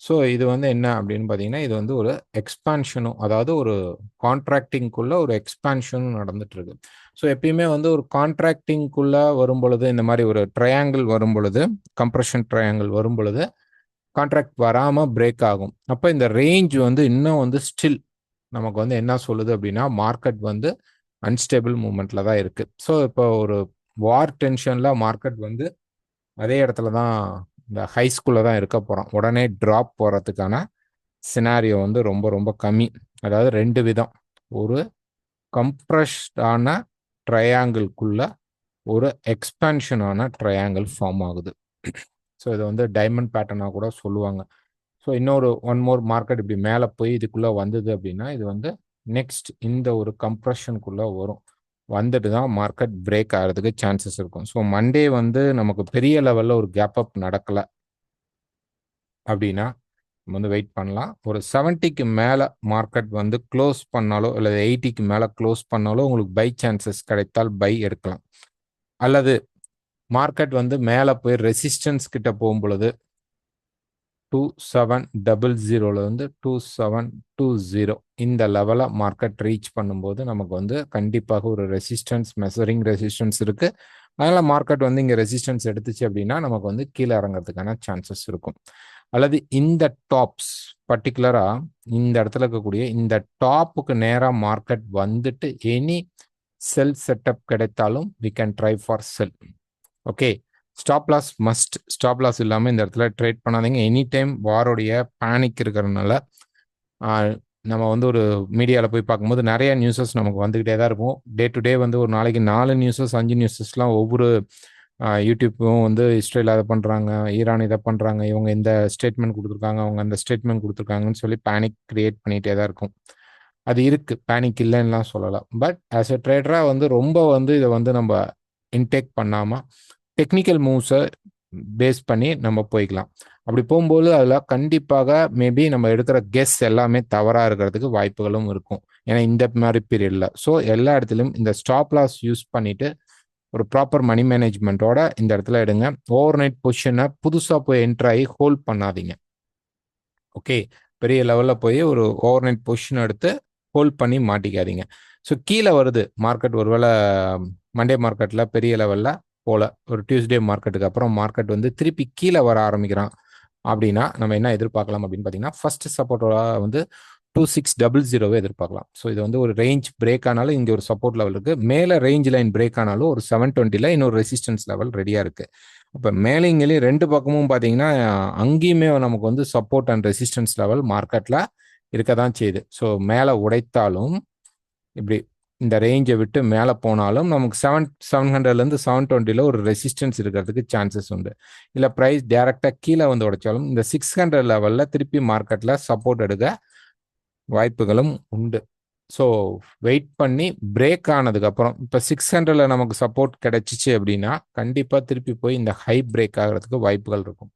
S1: ஸோ இது வந்து என்ன அப்படின்னு பார்த்தீங்கன்னா இது வந்து ஒரு எக்ஸ்பான்ஷனும், அதாவது ஒரு கான்ட்ராக்டிங்குள்ள ஒரு எக்ஸ்பான்ஷனும் நடந்துட்டு இருக்கு. ஸோ எப்பயுமே வந்து ஒரு கான்ட்ராக்டிங்குள்ள வரும் பொழுது இந்த மாதிரி ஒரு ட்ரையாங்கிள் வரும் பொழுது, கம்ப்ரெஷன் ட்ரையாங்கிள் வரும் பொழுது கான்ட்ராக்ட் வராமல் பிரேக் ஆகும். அப்போ இந்த ரேஞ்ச் வந்து இன்னும் வந்து ஸ்டில் நமக்கு வந்து என்ன சொல்லுது அப்படின்னா, மார்க்கெட் வந்து அன்ஸ்டேபிள் மூவ்மெண்ட்ல தான் இருக்கு. ஸோ இப்போ ஒரு வார் டென்ஷன்ல மார்க்கெட் வந்து அதே இடத்துல தான் இந்த ஹை ஸ்கூல்ல தான் இருக்க போறோம். உடனே டிராப் போறதுக்கான சினாரியோ வந்து ரொம்ப ரொம்ப கம்மி. அதாவது 2 விதம். ஒரு கம்ப்ரஸ்டான ட்ரையாங்கிள்குள்ள ஒரு எக்ஸ்பான்ஷனான ட்ரையாங்கிள் ஃபார்ம் ஆகுது. ஸோ இதை வந்து டைமண்ட் பேட்டர்னா கூட சொல்லுவாங்க. ஸோ இன்னொரு ஒன் மோர் மார்க்கெட் இப்படி மேலே போய் இதுக்குள்ள வந்தது அப்படின்னா இது வந்து நெக்ஸ்ட் இந்த ஒரு கம்ப்ரஷனுக்குள்ள வரும். வந்துட்டு தான் மார்க்கெட் பிரேக் ஆகிறதுக்கு சான்சஸ் இருக்கும். ஸோ மண்டே வந்து நமக்கு பெரிய லெவலில் ஒரு கேப் அப் நடக்கலை அப்படின்னா நம்ம வந்து வெயிட் பண்ணலாம். ஒரு 70க்கு மேலே மார்க்கெட் வந்து க்ளோஸ் பண்ணாலோ அல்லது 80க்கு மேலே க்ளோஸ் பண்ணாலோ உங்களுக்கு பை சான்சஸ் கிடைத்தால் பை எடுக்கலாம். அல்லது மார்க்கெட் வந்து மேலே போய் ரெசிஸ்டன்ஸ் கிட்ட போகும் பொழுது 2700 2720 இந்த லெவலை மார்க்கெட் ரீச் பண்ணும்போது நமக்கு வந்து கண்டிப்பாக ஒரு ரெசிஸ்டன்ஸ் மெஷரிங் ரெசிஸ்டன்ஸ் இருக்கு. அதனால மார்க்கெட் வந்து இங்கே ரெசிஸ்டன்ஸ் எடுத்துச்சு அப்படின்னா நமக்கு வந்து கீழே இறங்கிறதுக்கான சான்சஸ் இருக்கும். அல்லது இந்த டாப்ஸ் பர்டிகுலரா இந்த இடத்துல இருக்கக்கூடிய இந்த டாப்புக்கு நேராக மார்க்கெட் வந்துட்டு எனி செல் செட்டப் கிடைத்தாலும் we can try for sell. Okay, stop loss must. Stop loss இல்லாமல் இந்த இடத்துல ட்ரேட் பண்ணாதீங்க. எனி டைம் வாரோடைய பேனிக் இருக்கிறதுனால நம்ம வந்து ஒரு மீடியாவில் போய் பார்க்கும்போது நிறைய நியூஸஸ் நமக்கு வந்துக்கிட்டே தான் இருக்கும். டே டு டே வந்து ஒரு நாளைக்கு 4 நியூஸஸ் 5 நியூஸஸ்லாம் ஒவ்வொரு யூடியூப்பும் வந்து இஸ்ரேல் அதை பண்ணுறாங்க, ஈரான் இதை பண்ணுறாங்க, இவங்க இந்த ஸ்டேட்மெண்ட் கொடுத்துருக்காங்க, அவங்க அந்த ஸ்டேட்மெண்ட் கொடுத்துருக்காங்கன்னு சொல்லி பேனிக் கிரியேட் பண்ணிகிட்டே தான் இருக்கும். அது இருக்குது, பேனிக் இல்லைன்னுலாம் சொல்லலாம். பட் ஆஸ் எ ட்ரேடராக வந்து ரொம்ப வந்து இதை வந்து நம்ம இன்டேக் பண்ணாமல் டெக்னிக்கல் மூவ்ஸை பேஸ் பண்ணி நம்ம போய்க்கலாம். அப்படி போகும்போது அதில் கண்டிப்பாக மேபி நம்ம எடுக்கிற கெஸ் எல்லாமே தவறாக இருக்கிறதுக்கு வாய்ப்புகளும் இருக்கும். ஏன்னா இந்த மாதிரி பீரியடில் ஸோ எல்லா இடத்துலையும் இந்த ஸ்டாப் லாஸ் யூஸ் பண்ணிட்டு ஒரு ப்ராப்பர் மணி மேனேஜ்மெண்ட்டோட இந்த இடத்துல எடுங்க. ஓவர் நைட் பொசிஷனை புதுசாக போய் என்ட்ரு ஆகி ஹோல்ட் பண்ணாதீங்க. ஓகே, பெரிய லெவலில் போய் ஒரு ஓவர் நைட் பொசிஷன் எடுத்து ஹோல்ட் பண்ணி மாட்டிக்காதீங்க. ஸோ கீழே வருது மார்க்கெட், ஒருவேளை மண்டே மார்க்கெட்டில் பெரிய லெவலில் போல ஒரு டியூஸ்டே மார்க்கெட்டுக்கு அப்புறம் மார்க்கெட் வந்து திருப்பி கீழே வர ஆரம்பிக்கிறான் அப்படின்னா நம்ம என்ன எதிர்பார்க்கலாம் அப்படின்னு பார்த்தீங்கன்னா, ஃபர்ஸ்ட் சப்போர்ட்டோட வந்து 2600 எதிர்பார்க்கலாம். ஸோ இது வந்து ஒரு ரேஞ்ச் பிரேக் ஆனாலும் இங்கே ஒரு சப்போர்ட் லெவல் இருக்கு. மேலே ரேஞ்ச் லைன் பிரேக் ஆனாலும் ஒரு 720ல இன்னொரு ரெசிஸ்டன்ஸ் லெவல் ரெடியா இருக்கு. இப்போ மேலேங்களையும் ரெண்டு பக்கமும் பார்த்தீங்கன்னா அங்கேயுமே நமக்கு வந்து சப்போர்ட் அண்ட் ரெசிஸ்டன்ஸ் லெவல் மார்க்கெட்ல இருக்க தான் செய்யுது. ஸோ மேலே உடைத்தாலும் இப்படி இந்த ரேஞ்சை விட்டு மேலே போனாலும் நமக்கு 700லேருந்து 720ல ஒரு ரெசிஸ்டன்ஸ் இருக்கிறதுக்கு சான்சஸ் உண்டு. இல்லை ப்ரைஸ் டைரக்டாக கீழே வந்து உடைச்சாலும் இந்த 600 லெவலில் திருப்பி மார்க்கெட்டில் சப்போர்ட் எடுக்க வாய்ப்புகளும் உண்டு. ஸோ வெயிட் பண்ணி பிரேக் ஆனதுக்கப்புறம் இப்போ 600ல நமக்கு சப்போர்ட் கிடைச்சிச்சு அப்படின்னா கண்டிப்பாக திருப்பி போய் இந்த ஹை பிரேக் ஆகிறதுக்கு வாய்ப்புகள் இருக்கும்.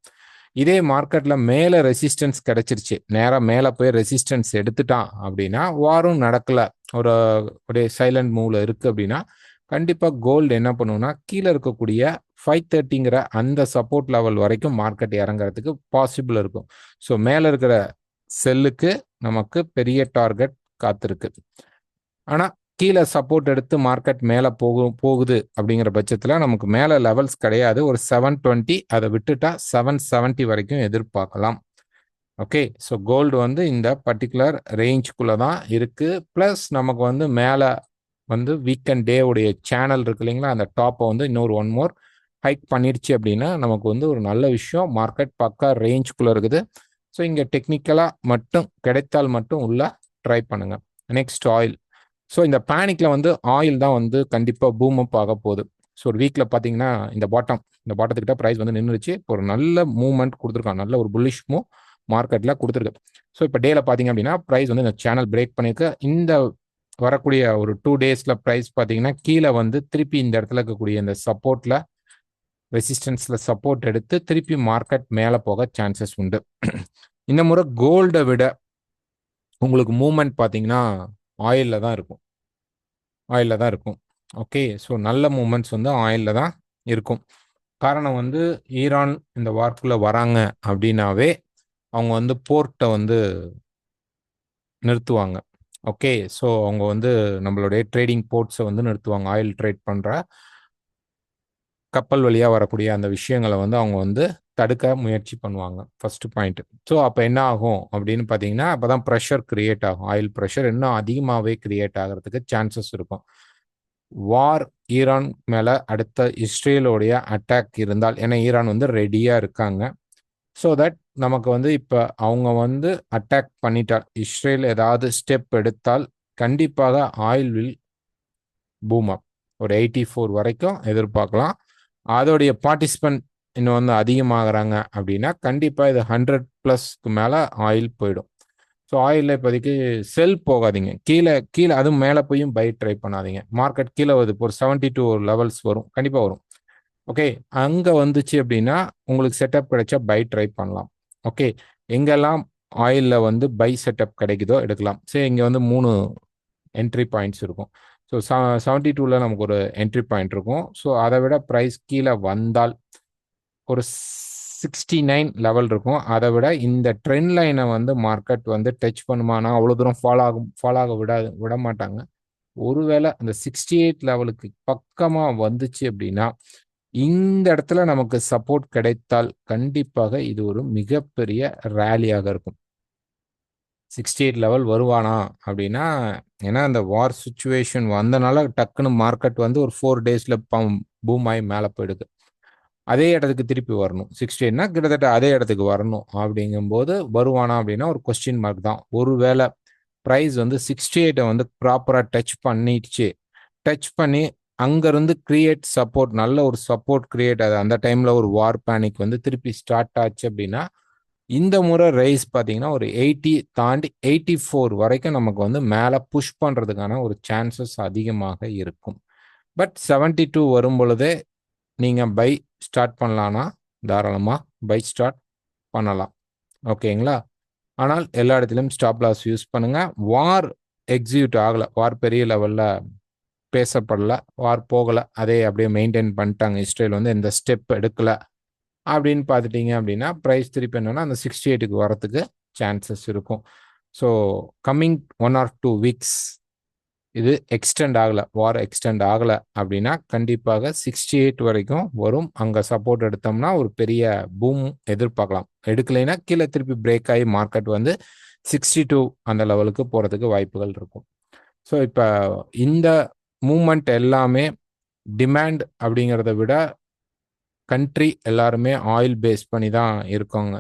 S1: இதே மார்க்கெட்டில் மேலே ரெசிஸ்டன்ஸ் கிடைச்சிருச்சு, நேராக மேலே போய் ரெசிஸ்டன்ஸ் எடுத்துட்டான் அப்படின்னா வாரும் நடக்கல, ஒரு சைலண்ட் மூவ்ல இருக்கு அப்படின்னா கண்டிப்பாக கோல்டு என்ன பண்ணுவோம்னா கீழே இருக்கக்கூடிய 530ங்கிற அந்த சப்போர்ட் லெவல் வரைக்கும் மார்க்கெட் இறங்குறதுக்கு பாசிபிள் இருக்கும். ஸோ மேலே இருக்கிற செல்லுக்கு நமக்கு பெரிய டார்கெட் காத்திருக்கு. ஆனால் கீழே சப்போர்ட் எடுத்து மார்க்கெட் மேலே போகுது அப்படிங்கிற பட்சத்தில் நமக்கு மேலே லெவல்ஸ் கிடையாது. ஒரு 720 அதை விட்டுட்டா 770 வரைக்கும் எதிர்பார்க்கலாம். ஓகே, ஸோ கோல்டு வந்து இந்த பர்டிகுலர் ரேஞ்சுக்குள்ளே தான் இருக்கு. ப்ளஸ் நமக்கு வந்து மேலே வந்து வீக்கெண்ட் டே உடைய சேனல் இருக்கு இல்லைங்களா, அந்த டாப்பை வந்து இன்னொரு ஒன் மோர் ஹைக் பண்ணிடுச்சு அப்படின்னா நமக்கு வந்து ஒரு நல்ல விஷயம். மார்க்கெட் பக்கா ரேஞ்சுக்குள்ளே இருக்குது. ஸோ இங்கே டெக்னிக்கலாக மட்டும் கிடைத்தால் மட்டும் உள்ள ட்ரை பண்ணுங்க. Next oil. ஸோ இந்த பேனிக்ல வந்து ஆயில் தான் வந்து கண்டிப்பாக பூம் அப் ஆக போகுது. ஸோ ஒரு வீக்கில் பார்த்தீங்கன்னா இந்த பாட்டத்துக்கிட்ட ப்ரைஸ் வந்து நின்றுச்சு. இப்போ ஒரு நல்ல மூவ்மெண்ட் கொடுத்துருக்காங்க, நல்ல ஒரு புல்லிஷ் மூவ் மார்க்கெட்டில் கொடுத்துருக்கு. ஸோ இப்போ டேல பார்த்தீங்க அப்படின்னா ப்ரைஸ் வந்து இந்த சேனல் பிரேக் பண்ணியிருக்கு. இந்த வரக்கூடிய ஒரு 2 டேஸில் ப்ரைஸ் பார்த்தீங்கன்னா கீழே வந்து திருப்பி இந்த இடத்துல இருக்கக்கூடிய இந்த சப்போர்ட்டில் ரெசிஸ்டன்ஸில் சப்போர்ட் எடுத்து திருப்பி மார்க்கெட் மேலே போக சான்சஸ் உண்டு. இந்த முறை கோல்டை விட உங்களுக்கு மூவ்மெண்ட் பார்த்தீங்கன்னா ஆயிலில் தான் இருக்கும். ஓகே, ஸோ நல்ல மூவ்மெண்ட்ஸ் வந்து ஆயிலில் தான் இருக்கும். காரணம் வந்து ஈரான் இந்த வார்க்குள்ளே வராங்க அப்படின்னாவே அவங்க வந்து போர்ட்டை வந்து நிறுத்துவாங்க. ஓகே, ஸோ அவங்க வந்து நம்மளுடைய ட்ரேடிங் போர்ட்ஸை வந்து நிறுத்துவாங்க. ஆயில் ட்ரேட் பண்ணுற கப்பல் வழியாக வரக்கூடிய அந்த விஷயங்களை வந்து அவங்க வந்து தடுக்க முயற்சி பண்ணுவாங்க. First point. ஸோ அப்போ என்ன ஆகும் அப்படின்னு பார்த்தீங்கன்னா, அப்பதான் ப்ரெஷர் கிரியேட் ஆகும். ஆயில் ப்ரெஷர் இன்னும் அதிகமாகவே கிரியேட் ஆகிறதுக்கு சான்சஸ் இருக்கும். வார் ஈரான் மேல அடுத்த இஸ்ரேலோடைய அட்டாக் இருந்தால், ஏன்னா ஈரான் வந்து ரெடியா இருக்காங்க. ஸோ தட் நமக்கு வந்து இப்போ அவங்க வந்து அட்டாக் பண்ணிட்டால், இஸ்ரேல் ஏதாவது ஸ்டெப் எடுத்தால் கண்டிப்பாக ஆயில் வில் பூம் அப். ஒரு 84 வரைக்கும் எதிர்பார்க்கலாம். அதோடைய பார்ட்டிசிபென்ட் இன்னும் வந்து அதிகமாகறாங்க அப்படின்னா கண்டிப்பாக இது 100+ மேலே ஆயில் போயிடும். ஸோ ஆயிலில் இப்போதைக்கு செல் போகாதீங்க. கீழே கீழே அதுவும் மேலே போயும் பை ட்ரை பண்ணாதீங்க. மார்க்கெட் கீழே வருது. இப்போ ஒரு 72 லெவல்ஸ் வரும். கண்டிப்பாக வரும். ஓகே, அங்கே வந்துச்சு அப்படின்னா உங்களுக்கு செட்டப் கிடைச்சா பை ட்ரை பண்ணலாம். ஓகே, எங்கெல்லாம் ஆயிலில் வந்து பை செட்டப் கிடைக்குதோ எடுக்கலாம். சரி, இங்கே வந்து 3 என்ட்ரி பாயிண்ட்ஸ் இருக்கும். ஸோ 72ல் நமக்கு ஒரு என்ட்ரி பாயிண்ட் இருக்கும். ஸோ அதை விட ப்ரைஸ் கீழே வந்தால் ஒரு 69 லெவல் இருக்கும். அதை விட இந்த ட்ரெண்ட் லைனை வந்து மார்க்கெட் வந்து டச் பண்ணுமானா அவ்வளோ தூரம் ஃபால் ஆக விட மாட்டாங்க. ஒருவேளை அந்த 68 லெவலுக்கு பக்கமாக வந்துச்சு அப்படின்னா இந்த இடத்துல நமக்கு சப்போர்ட் கிடைத்தால் கண்டிப்பாக இது ஒரு மிகப்பெரிய ரேலியாக இருக்கும். 68 லெவல் வருவானா அப்படின்னா, ஏன்னா அந்த வார் சுச்சுவேஷன் வந்தனால டக்குன்னு மார்க்கெட் வந்து ஒரு 4 டேஸில் பூம் ஆகி மேலே போயிடுது. அதே இடத்துக்கு திருப்பி வரணும். 68னா கிட்டத்தட்ட அதே இடத்துக்கு வரணும். அப்படிங்கும்போது வருவானா அப்படின்னா ஒரு கொஸ்டின் மார்க் தான். ஒருவேளை ப்ரைஸ் வந்து 68 வந்து ப்ராப்பராக டச் பண்ணிடுச்சு. டச் பண்ணி அங்கேருந்து கிரியேட் சப்போர்ட், நல்ல ஒரு சப்போர்ட் கிரியேட் ஆகுது. அந்த டைமில் ஒரு வார் பேனிக் வந்து திருப்பி ஸ்டார்ட் ஆச்சு அப்படின்னா இந்த முறை ரைஸ் பார்த்தீங்கன்னா ஒரு 80 தாண்டி 84 வரைக்கும் நமக்கு வந்து மேலே புஷ் பண்ணுறதுக்கான ஒரு சான்சஸ் அதிகமாக இருக்கும். பட் 72 வரும் பொழுதே நீங்கள் பை ஸ்டார்ட் பண்ணலான்னா தாராளமாக பை ஸ்டார்ட் பண்ணலாம். ஓகேங்களா? ஆனால் எல்லா இடத்துலையும் ஸ்டாப் லாஸ் யூஸ் பண்ணுங்க. வார் எக்ஸிக்யூட் ஆகலை, வார் பெரிய லெவலில் பேசப்படல, வார் போகலை, அதே அப்படியே மெயின்டைன் பண்ணிட்டாங்க. இஸ்ரேல் வந்து எந்த ஸ்டெப் எடுக்கலை அப்படின்னு பார்த்துட்டீங்க அப்படின்னா ப்ரைஸ் திருப்பி என்னன்னா அந்த 68க்கு வரத்துக்கு சான்சஸ் இருக்கும். ஸோ கம்மிங் 1 or 2 வீக்ஸ் இது எக்ஸ்டெண்ட் ஆகலை, வார் எக்ஸ்டெண்ட் ஆகலை அப்படின்னா கண்டிப்பாக 68 வரைக்கும் வரும். அங்கே சப்போர்ட் எடுத்தோம்னா ஒரு பெரிய பூம் எதிர்பார்க்கலாம். எடுக்கலைன்னா கீழே திருப்பி பிரேக் ஆகி மார்க்கெட் வந்து 62 அந்த லெவலுக்கு போகிறதுக்கு வாய்ப்புகள் இருக்கும். ஸோ இப்போ இந்த மூமெண்ட் எல்லாமே டிமாண்ட் அப்படிங்கிறத விட கண்ட்ரி எல்லாருமே ஆயில் பேஸ் பண்ணி தான் இருக்காங்க.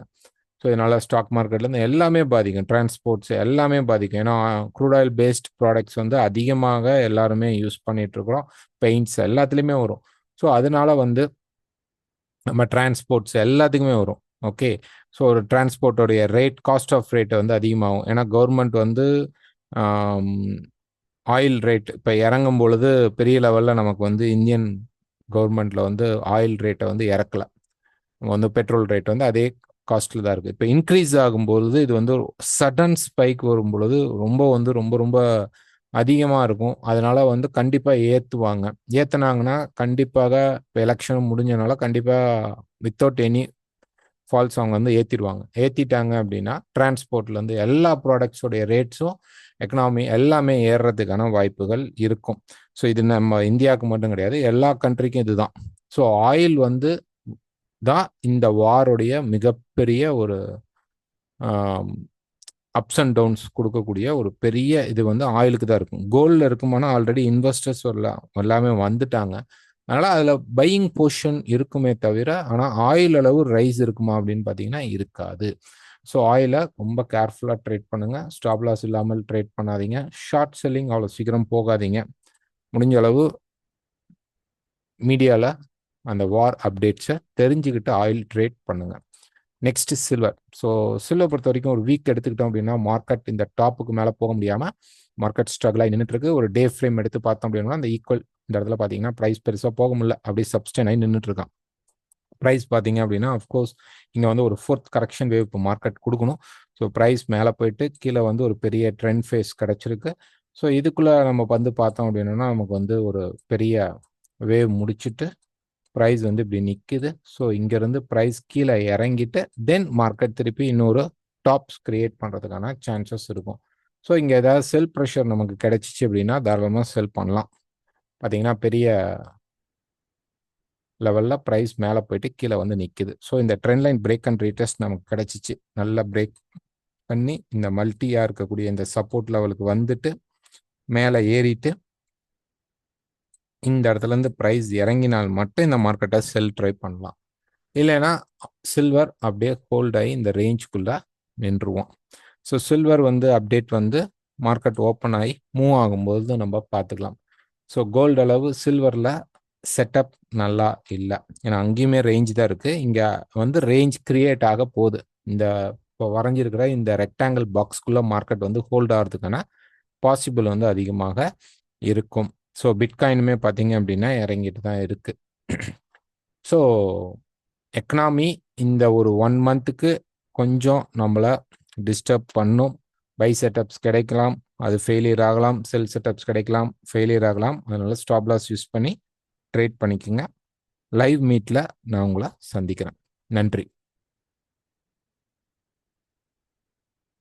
S1: ஸோ இதனால ஸ்டாக் மார்க்கெட்லேருந்து எல்லாமே பாதிக்கும். டிரான்ஸ்போர்ட்ஸ் எல்லாமே பாதிக்கும். ஏன்னா க்ரூட் ஆயில் பேஸ்ட் ப்ராடக்ட்ஸ் வந்து அதிகமாக எல்லாருமே யூஸ் பண்ணிட்டு இருக்கிறோம். பெயிண்ட்ஸ் எல்லாத்துலேயுமே வரும். ஸோ அதனால வந்து நம்ம டிரான்ஸ்போர்ட்ஸ் எல்லாத்துக்குமே வரும். ஓகே, ஸோ ஒரு டிரான்ஸ்போர்ட்டோடைய ரேட், காஸ்ட் ஆஃப் ரேட் வந்து அதிகமாகும். ஏன்னா கவர்மெண்ட் வந்து ஆயில் ரேட் இப்போ இறங்கும் பொழுது பெரிய லெவலில் நமக்கு வந்து இந்தியன் கவர்மெண்ட்டில் வந்து ஆயில் ரேட்டை வந்து இறக்கல. வந்து பெட்ரோல் ரேட் வந்து அதே காஸ்ட்ல தான் இருக்குது. இப்போ இன்க்ரீஸ் ஆகும்பொழுது இது வந்து சடன் ஸ்பைக் வரும் பொழுது ரொம்ப ரொம்ப அதிகமாக இருக்கும். அதனால வந்து கண்டிப்பாக ஏற்றுவாங்க. ஏற்றுனாங்கன்னா கண்டிப்பாக இப்போ எலெக்ஷன் முடிஞ்சனால கண்டிப்பாக வித்தவுட் எனி ஃபால்ஸ் அவங்க வந்து ஏற்றிடுவாங்க. ஏற்றிட்டாங்க அப்படின்னா டிரான்ஸ்போர்ட்லேருந்து எல்லா ப்ராடக்ட்ஸோடைய ரேட்ஸும் எக்கனாமி எல்லாமே ஏறுறதுக்கான வாய்ப்புகள் இருக்கும். ஸோ இது நம்ம இந்தியாவுக்கு மட்டும் கிடையாது, எல்லா கண்ட்ரிக்கும் இதுதான். ஸோ ஆயில் வந்து தான் இந்த வாருடைய மிகப்பெரிய ஒரு அப்ஸ் அண்ட் டவுன்ஸ் கொடுக்கக்கூடிய ஒரு பெரிய இது வந்து ஆயிலுக்கு தான் இருக்கும். கோல்டில் இருக்குமானா ஆல்ரெடி இன்வெஸ்டர்ஸ் எல்லாமே வந்துட்டாங்க. அதனால் அதில் பையிங் பொசிஷன் இருக்குமே தவிர, ஆனால் ஆயில் அளவு ரைஸ் இருக்குமா அப்படின்னு பார்த்தீங்கன்னா இருக்காது. ஸோ ஆயிலை ரொம்ப கேர்ஃபுல்லாக ட்ரேட் பண்ணுங்கள். ஸ்டாப் லாஸ் இல்லாமல் ட்ரேட் பண்ணாதீங்க. ஷார்ட் செல்லிங் அவ்வளோ சீக்கிரம் போகாதீங்க. முடிஞ்ச அளவு மீடியாவில் அந்த வார் அப்டேட்ஸை தெரிஞ்சுக்கிட்டு ஆயில் ட்ரேட் பண்ணுங்கள். Next silver. ஸோ சில்வர் பொறுத்த வரைக்கும் ஒரு வீக் எடுத்துக்கிட்டோம் அப்படின்னா மார்க்கெட் இந்த டாப்புக்கு மேலே போக முடியாமல் மார்க்கெட் ஸ்ட்ரகிள் ஆகி நின்றுட்டு இருக்கு. ஒரு டே ஃப்ரேம் எடுத்து பார்த்தோம் அப்படின்னா அந்த ஈக்குவல் இந்த இடத்துல பார்த்தீங்கன்னா ப்ரைஸ் பெருசாக போக முடியல, அப்படியே சப்ஸ்டைன் ஆகி நின்றுட்டு இருக்கான். ப்ரைஸ் பார்த்தீங்க அப்படின்னா அஃப்கோர்ஸ் இங்கே வந்து ஒரு ஃபோர்த் கரெக்ஷன் வேவ் இப்போ மார்க்கெட் கொடுக்கணும். ஸோ ப்ரைஸ் மேலே போயிட்டு கீழே வந்து ஒரு பெரிய ட்ரெண்ட் ஃபேஸ் கிடச்சிருக்கு. ஸோ இதுக்குள்ளே நம்ம வந்து பார்த்தோம் அப்படின்னா நமக்கு வந்து ஒரு பெரிய வேவ் முடிச்சுட்டு ப்ரைஸ் வந்து இப்படி நிற்குது. ஸோ இங்கேருந்து ப்ரைஸ் கீழே இறங்கிட்டு தென் மார்க்கெட் திருப்பி இன்னொரு டாப்ஸ் கிரியேட் பண்ணுறதுக்கான சான்சஸ் இருக்கும். ஸோ இங்கே ஏதாவது செல் ப்ரெஷர் நமக்கு கிடைச்சிச்சு அப்படின்னா தாராளமாக செல் பண்ணலாம். பார்த்தீங்கன்னா பெரிய லெவலில் ப்ரைஸ் மேலே போயிட்டு கீழே வந்து நிற்குது. ஸோ இந்த trend line break and retest நமக்கு கிடைச்சிச்சு. நல்லா பிரேக் பண்ணி இந்த மல்டியாக இருக்கக்கூடிய இந்த சப்போர்ட் லெவலுக்கு வந்துட்டு மேலே ஏறிட்டு இந்த இடத்துலேருந்து ப்ரைஸ் இறங்கினால் மட்டும் இந்த மார்க்கெட்டை செல் ட்ரை பண்ணலாம். இல்லைன்னா சில்வர் அப்படியே ஹோல்ட் ஆகி இந்த ரேஞ்சுக்குள்ளே நின்றுவோம். ஸோ சில்வர் வந்து அப்டேட் வந்து மார்க்கெட் ஓப்பன் ஆகி மூவ் ஆகும்போது நம்ம பார்த்துக்கலாம். ஸோ கோல்டு அளவு சில்வரில் செட்டப் நல்லா இல்லை. ஏன்னா அங்கேயுமே ரேஞ்ச் தான் இருக்குது. இங்கே வந்து ரேஞ்ச் கிரியேட் ஆக போகுது. இந்த இப்போ வரைஞ்சிருக்கிற இந்த ரெக்டாங்கிள் பாக்ஸ்குள்ளே மார்க்கெட் வந்து ஹோல்ட் ஆகிறதுக்கான பாசிபிள் வந்து அதிகமாக இருக்கும். ஸோ பிட்காயினுமே பார்த்தீங்க அப்படின்னா இறங்கிட்டு தான் இருக்குது. ஸோ எக்கனாமி இந்த ஒரு 1 மந்த்துக்கு கொஞ்சம் நம்மளை டிஸ்டர்ப் பண்ணும். பை செட்டப்ஸ் கிடைக்கலாம், அது ஃபெயிலியர் ஆகலாம். செல் செட்டப்ஸ் கிடைக்கலாம், ஃபெயிலியர் ஆகலாம். அதனால ஸ்டாப் லாஸ் யூஸ் பண்ணி ட்ரேட் பண்ணிக்கோங்க. லைவ் மீட்டில் நான் உங்களை சந்திக்கிறேன். நன்றி.